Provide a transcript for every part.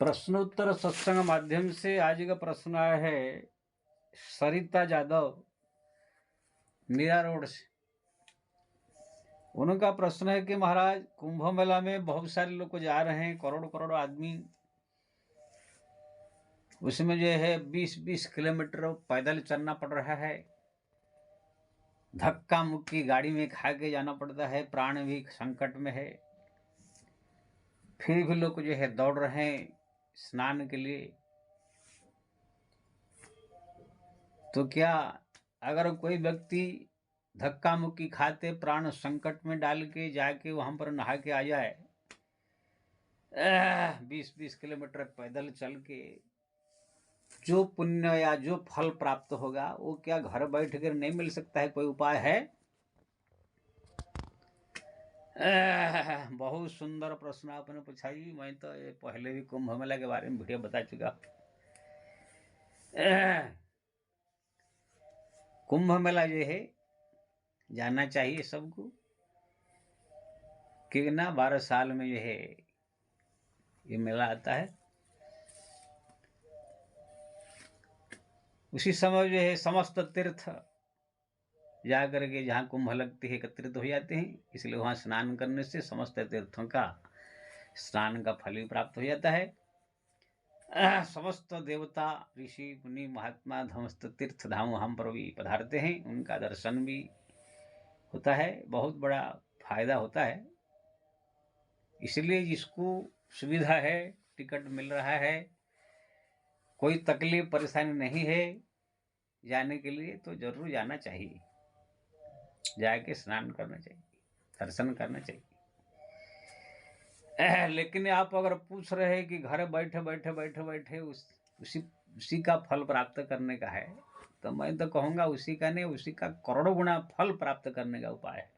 प्रश्नोत्तर सत्संग माध्यम से आज का प्रश्न आया है सरिता यादव मीरा रोड से। उनका प्रश्न है कि महाराज, कुंभ मेला में बहुत सारे लोग जा रहे हैं, करोड़ करोड़ आदमी, उसमें जो है 20-20 किलोमीटर पैदल चलना पड़ रहा है, धक्का मुक्की गाड़ी में खा के जाना पड़ता है, प्राण भी संकट में है, फिर भी लोग जो है दौड़ रहे हैं स्नान के लिए। तो क्या अगर कोई व्यक्ति धक्का मुक्की खाते प्राण संकट में डाल के जाके वहां पर नहा के आ जाए, 20-20 किलोमीटर पैदल चल के, जो पुण्य या जो फल प्राप्त होगा वो क्या घर बैठ कर नहीं मिल सकता है? कोई उपाय है? बहुत सुंदर प्रश्न आपने पूछा जी। मैं तो ये पहले भी कुंभ मेला के बारे में वीडियो बता चुका। कुंभ मेला जो है जाना चाहिए सबको, क्योंकि ना 12 साल में जो है ये मेला आता है। उसी समय जो है समस्त तीर्थ जा करके जहाँ कुंभ लगती है एकत्रित हो जाते हैं, इसलिए वहाँ स्नान करने से समस्त तीर्थों का स्नान का फल भी प्राप्त हो जाता है। समस्त देवता ऋषि मुनि महात्मा समस्त तीर्थ धाम हम पर भी पधारते हैं, उनका दर्शन भी होता है, बहुत बड़ा फायदा होता है। इसलिए जिसको सुविधा है, टिकट मिल रहा है, कोई तकलीफ परेशानी नहीं है जाने के लिए, तो जरूर जाना चाहिए, जाके स्नान करना चाहिए, दर्शन करना चाहिए। लेकिन आप अगर पूछ रहे हैं कि घर बैठे बैठे बैठे बैठे उसी का फल प्राप्त करने का है, तो मैं तो कहूँगा उसी का नहीं, उसी का करोड़ों गुना फल प्राप्त करने का उपाय है।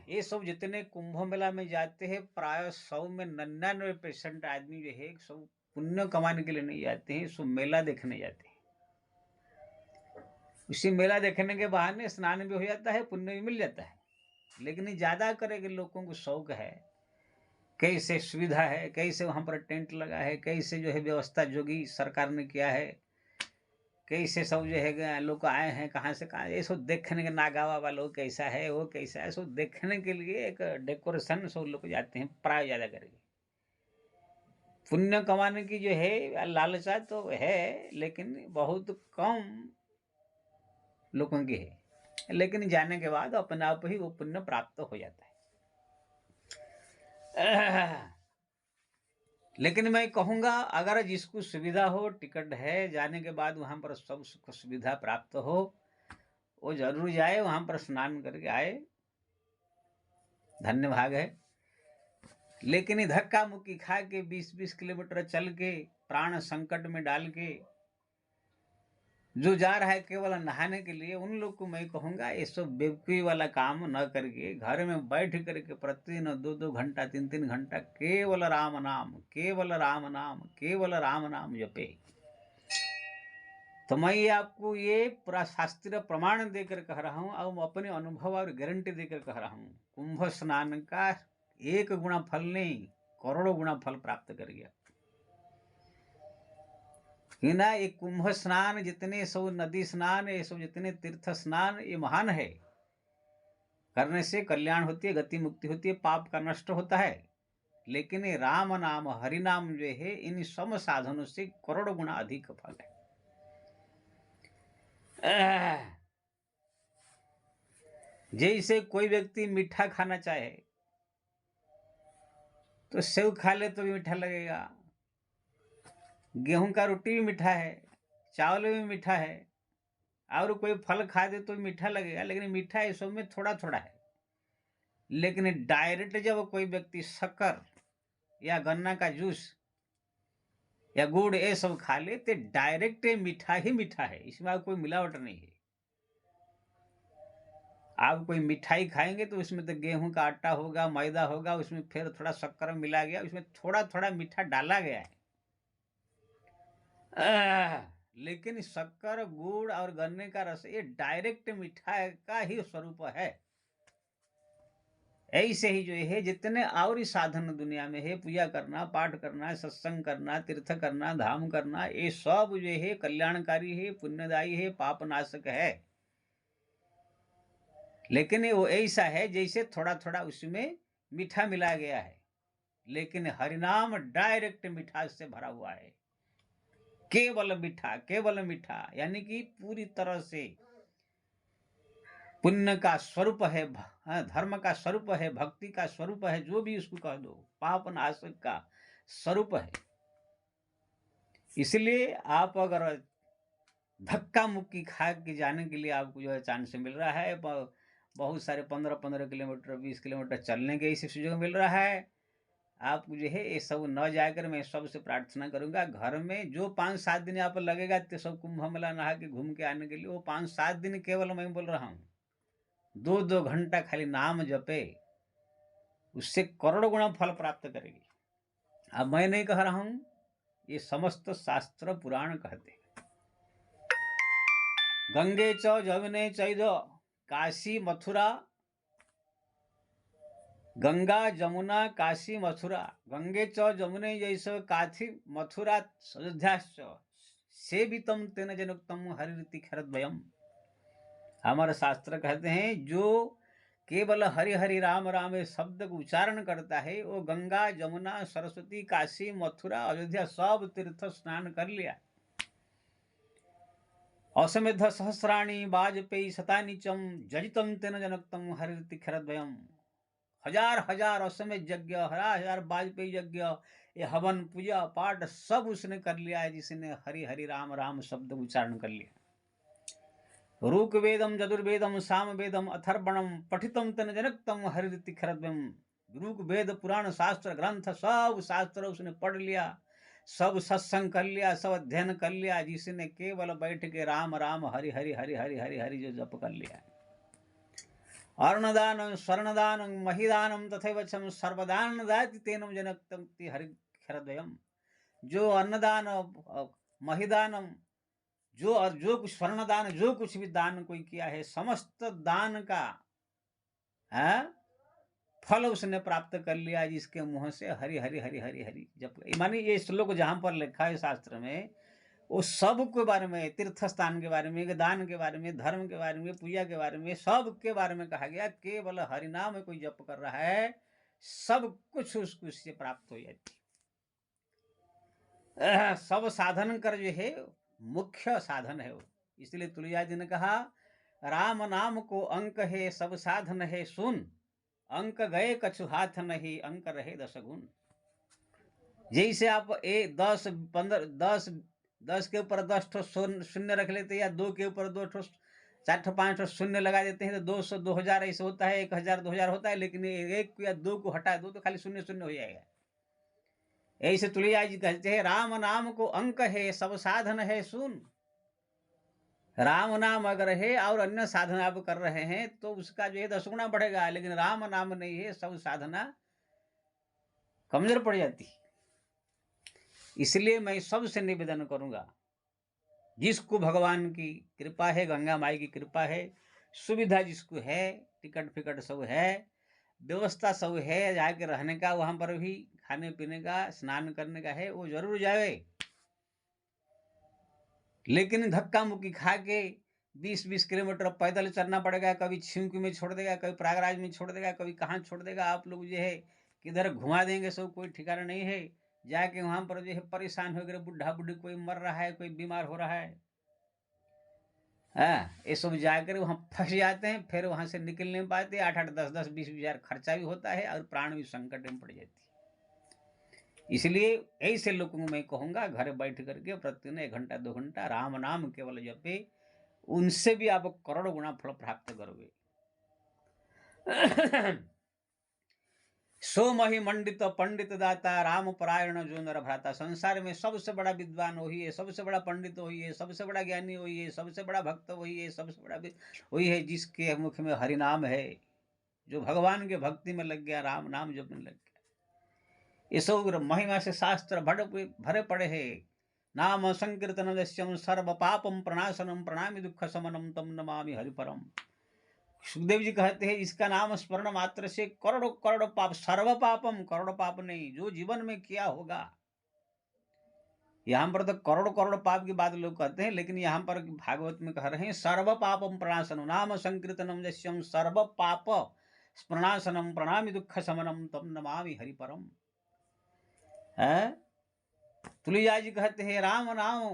ये सब जितने कुंभ मेला में जाते हैं, प्राय 100 में 99% आदमी जो है सब पुण्य कमाने के लिए नहीं जाते हैं, सब मेला देखने जाते हैं। उसी मेला देखने के बहाने स्नान भी हो जाता है, पुण्य भी मिल जाता है। लेकिन ज्यादा करेंगे, लोगों को शौक है, कैसे सुविधा है, कैसे वहां पर टेंट लगा है, कैसे जो है व्यवस्था जोगी सरकार ने किया है, कैसे सब जो है लोग आए हैं कहाँ से कहाँ, ये सब देखने के, नागावा वालों कैसा है, वो कैसा है, सब देखने के लिए एक डेकोरेशन सब लोग जाते हैं प्राय ज्यादा करके। पुण्य कमाने की जो है लालसा तो है, लेकिन बहुत कम लोगों की है, लेकिन जाने के बाद अपने आप ही वो पुण्य प्राप्त हो जाता है। लेकिन मैं कहूँगा अगर जिसको सुविधा हो, टिकट है, जाने के बाद वहाँ पर सब सुख सुविधा प्राप्त हो, वो जरूर जाए, वहाँ पर स्नान करके आए, धन्य भाग है। लेकिन धक्का मुक्की खा के 20-20 किलोमीटर चल के प्राण संकट में डाल के जो जा रहा है केवल नहाने के लिए, उन लोग को मैं कहूँगा ये सब बेवकूफ़ी वाला काम न करके घर में बैठ करके प्रतिदिन 2-2 घंटा 3-3 घंटा केवल राम नाम, केवल राम नाम, केवल राम नाम जपे। तो मैं आपको ये पूरा शास्त्रीय प्रमाण देकर कह रहा हूँ और अपने अनुभव और गारंटी देकर कह रहा हूँ, कुंभ स्नान का 1 गुना फल नहीं, करोड़ों गुना फल प्राप्त कर गया। कि ना ये कुंभ स्नान, जितने सब नदी स्नान, ये सब जितने तीर्थ स्नान, ये महान है। करने से कल्याण होती है, गति मुक्ति होती है, पाप का नष्ट होता है। लेकिन ये राम नाम हरि नाम जो है, इन सब साधनों से करोड़ों गुना अधिक फल है। जैसे कोई व्यक्ति मीठा खाना चाहे तो सेव खा ले तो भी मीठा लगेगा, गेहूं का रोटी भी मीठा है, चावल भी मीठा है, और कोई फल खा दे तो मीठा लगेगा, लेकिन मीठा इस सब में थोड़ा थोड़ा है। लेकिन डायरेक्ट जब कोई व्यक्ति शक्कर या गन्ना का जूस या गुड़ ये सब खा ले तो डायरेक्ट मीठा ही मीठा है, इसमें कोई मिलावट नहीं है। आप कोई मिठाई खाएंगे तो उसमें तो गेहूं का आटा होगा, मैदा होगा, उसमें फिर थोड़ा शक्कर मिला गया, उसमें थोड़ा थोड़ा मीठा डाला गया है। लेकिन शक्कर, गुड़ और गन्ने का रस ये डायरेक्ट मिठाई का ही स्वरूप है। ऐसे ही जो है जितने और ही साधन दुनिया में है, पूजा करना, पाठ करना, सत्संग करना, तीर्थ करना, धाम करना, ये सब जो है कल्याणकारी है, पुण्यदायी है, पाप नाशक है। लेकिन वो ऐसा है जैसे थोड़ा थोड़ा उसमें मीठा मिला गया है, लेकिन हरिनाम डायरेक्ट मिठास से भरा हुआ है, केवल मीठा, केवल मीठा, यानी कि पूरी तरह से पुण्य का स्वरूप है, धर्म का स्वरूप है, भक्ति का स्वरूप है, जो भी उसको कह दो, पाप नाशक का स्वरूप है। इसलिए आप अगर धक्का मुक्की खा के जाने के लिए आपको जो है चांस मिल रहा है, बहुत सारे 15-15 किलोमीटर 20 किलोमीटर चलने के इसी सुযোগ मिल रहा है, आप जो है ये सब न जाकर, मैं सबसे प्रार्थना करूंगा, घर में जो 5-7 दिन आप लगेगा तो सब कुंभ मेला नहा के घूम के आने के लिए, वो 5-7 दिन केवल मैं बोल रहा हूँ, 2-2 घंटा खाली नाम जपे, उससे करोड़ गुना फल प्राप्त करेगी। अब मैं नहीं कह रहा हूं, ये समस्त शास्त्र पुराण कहते हैं। गंगे च जमुने चैध काशी मथुरा, गंगा जमुना काशी मथुरा, गंगे च जमुने जैसे काशी मथुरा अयोध्याश्च सेवितम तेन जनोक्तम हरिति खरद्वयम। हमारे शास्त्र कहते हैं जो केवल हरि हरि राम राम शब्द को उच्चारण करता है, वो गंगा जमुना सरस्वती काशी मथुरा अयोध्या सब तीर्थ स्नान कर लिया। असमेध सहस्राणी वाजपेयी शतानिचम जजितम तेन जनक्तम हरिति खरद्वयम। हजार हजार असमेध यज्ञ, हजार हजार वाजपेयी यज्ञ, ये हवन पूजा पाठ सब उसने कर लिया है, जिसने हरि हरि राम राम शब्द उच्चारण कर लिया। ऋक वेदम यजुर्वेदम साम वेदम अथर्वणम पठितम तेन जनक्तम हरिति खरद्वयम। ऋक वेद पुराण शास्त्र ग्रंथ सब शास्त्र उसने पढ़ लिया, सब सत्संग कर लिया, सब अध्ययन कर लिया, जिसने केवल बैठ के राम राम हरि हरि हरि हरि हरि हरि जो जप कर लिया। अर्णदानं स्वर्णदानं महिदानं तथैव च सर्वदान दाति तेन जनक्तम हरि खरद्वयम। जो अन्नदान महिदानम, जो कुछ स्वर्णदान, जो कुछ भी दान कोई किया है, समस्त दान का फल उसने प्राप्त कर लिया, जिसके मुंह से हरि हरि हरि हरि हरि जब। मानी ये श्लोक जहां पर लिखा है शास्त्र में, वो सब के बारे में, तीर्थ स्थान के बारे में, दान के बारे में, धर्म के बारे में, पूजा के बारे में, सब के बारे में कहा गया। केवल हरिनाम कोई जप कर रहा है, सब कुछ उसको उससे प्राप्त हो जाती। सब साधन कर जो है मुख्य साधन है वो। इसलिए तुलसीदास जी ने कहा, राम नाम को अंक है सब साधन है सुन, अंक गए कछु हाथ नहीं, अंक रहे 10 गुण। जैसे आप 10 के ऊपर 10 शून्य रख लेते, या 2 के ऊपर 2 4 5 शून्य लगा देते हैं, तो 200 2000 ऐसे होता है, 1000 2000 होता है। लेकिन 1 या 2 को हटा दो तो खाली शून्य शून्य हो जाएगा। ऐसे तुलसीदास जी कहते हैं, राम नाम को अंक है सब साधन है सुन। राम नाम अगर है और अन्य साधन आप कर रहे हैं तो उसका जो है 10 गुना बढ़ेगा, लेकिन राम नाम नहीं है, सब साधना कमजोर पड़ जाती। इसलिए मैं सबसे निवेदन करूंगा, जिसको भगवान की कृपा है, गंगा माई की कृपा है, सुविधा जिसको है, टिकट फिकट सब है, व्यवस्था सब है, जाके रहने का, वहां पर भी खाने पीने का, स्नान करने का है, वो जरूर जाए। लेकिन धक्का मुक्की खा के 20-20 किलोमीटर पैदल चलना पड़ेगा, कभी छिंक में छोड़ देगा, कभी प्रयागराज में छोड़ देगा, कभी कहाँ छोड़ देगा, आप लोग जो है किधर घुमा देंगे, सब कोई ठिकाना नहीं है। जाके वहां पर जो है परेशान हो गए, बुढ़ा बुढ़ी कोई मर रहा है, कोई बीमार हो रहा है, ये सब जाकर वहां फंस जाते हैं, फिर वहां से निकल नहीं पाते। 8-8 10-10 20 हजार खर्चा भी होता है और प्राण भी संकट में पड़ जाती है। इसलिए ऐसे लोगों को मैं कहूंगा, घर बैठ करके प्रतिदिन 1 घंटा 2 घंटा राम नाम केवल जपे, उनसे भी आप करोड़ गुना फल प्राप्त करोगे। सो मही मंडित पंडित दाता, राम परायण जो नर भ्राता। संसार में सबसे बड़ा विद्वान वही है, सबसे बड़ा पंडित वही है, सबसे बड़ा ज्ञानी वही है, सबसे बड़ा भक्त वही है, सबसे बड़ा वही है जिसके मुख में हरि नाम है, जो भगवान के भक्ति में लग गया, राम नाम जपने लग गया। ये सब महिमा से शास्त्र भरे पड़े है। नाम संकीर्तन दस्यम सर्व पापम प्रणाशनम, प्रणामि दुख समनम, तम नमामि हरिपरम। सुखदेव जी कहते हैं इसका नाम स्मरण मात्र से करोड़ों करोड़ पाप, सर्व पापम, करोड़ पाप नहीं, जो जीवन में किया होगा। यहाँ पर तो करोड़ करोड़ पाप की बात लोग कहते हैं, लेकिन यहाँ पर भागवत में कह रहे हैं सर्व पापम प्रणाशनम नाम संकीर्तनम जस्यम सर्व पाप प्रणाशनम प्रणामि दुख शमनम तम नमामि हरिपरम। है तुलसीदास जी कहते हैं राम नाम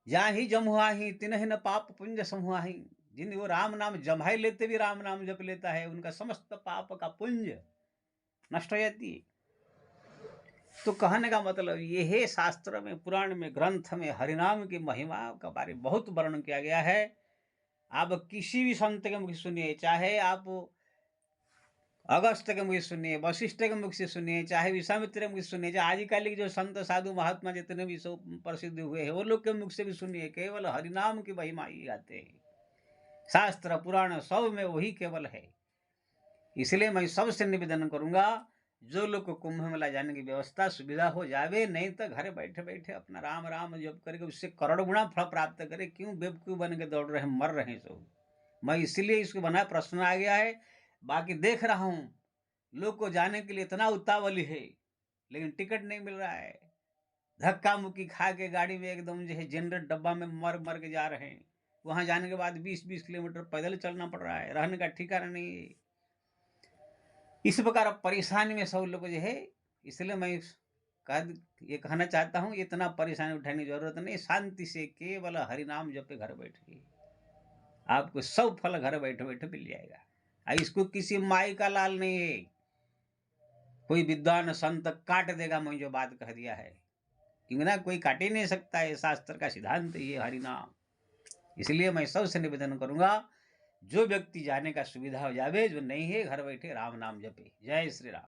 जाहि जमुआहि तिन्हि न पाप पुंज समुआहि। जिन वो राम नाम जमाई लेते भी राम नाम जप लेता है, उनका समस्त पाप का पुंज नष्ट हो जाती है। तो कहने का मतलब ये है, शास्त्र में, पुराण में, ग्रंथ में हरिनाम की महिमा का बारे में बहुत वर्णन किया गया है। आप किसी भी संत के मुख से सुनिए, चाहे आप अगस्त के मुख से सुनिए, वशिष्ठ के मुख से सुनिए, चाहे विश्वामित्र के मुख से सुनिए, चाहे आजकल के जो संत साधु महात्मा जितने भी सब प्रसिद्ध हुए हैं वो लोग के मुख से भी सुनिए, केवल हरिनाम की महिमा ही गाते हैं। शास्त्र पुराण सब में वही केवल है। इसलिए मैं सबसे निवेदन करूंगा, जो लोग को कुंभ मेला जाने की व्यवस्था सुविधा हो जावे, नहीं तो घर बैठे बैठे अपना राम राम जप करके उससे करोड़ गुना फल प्राप्त करे। क्यों बेवकूफ बन के दौड़ रहे हैं, मर रहे हैं सब। मैं इसीलिए इसको बना, प्रश्न आ गया है। बाकी देख रहा हूँ लोग को जाने के लिए इतना उतावली है, लेकिन टिकट नहीं मिल रहा है। धक्का मुक्की खा के गाड़ी में एकदम जो है जनरल डब्बा में मर मर के जा रहे हैं। वहां जाने के बाद 20-20 किलोमीटर पैदल चलना पड़ रहा है, रहने का ठिकाना नहीं है। इस प्रकार परेशानी में सब लोग जो है, इसलिए मैं ये कहना चाहता हूँ, इतना परेशानी उठाने की जरूरत नहीं। शांति से केवल हरिनाम जपे घर बैठे, आपको सब फल घर बैठे बैठे मिल जाएगा। इसको किसी माई का लाल नहीं है, कोई विद्वान संत काट देगा मैं जो बात कह दिया है, क्योंकि ना कोई काट ही नहीं सकता है। शास्त्र का सिद्धांत ये हरिनाम। इसलिए मैं सबसे निवेदन करूंगा, जो व्यक्ति जाने का सुविधा हो जावे, जो नहीं है घर बैठे राम नाम जपे। जय श्री राम।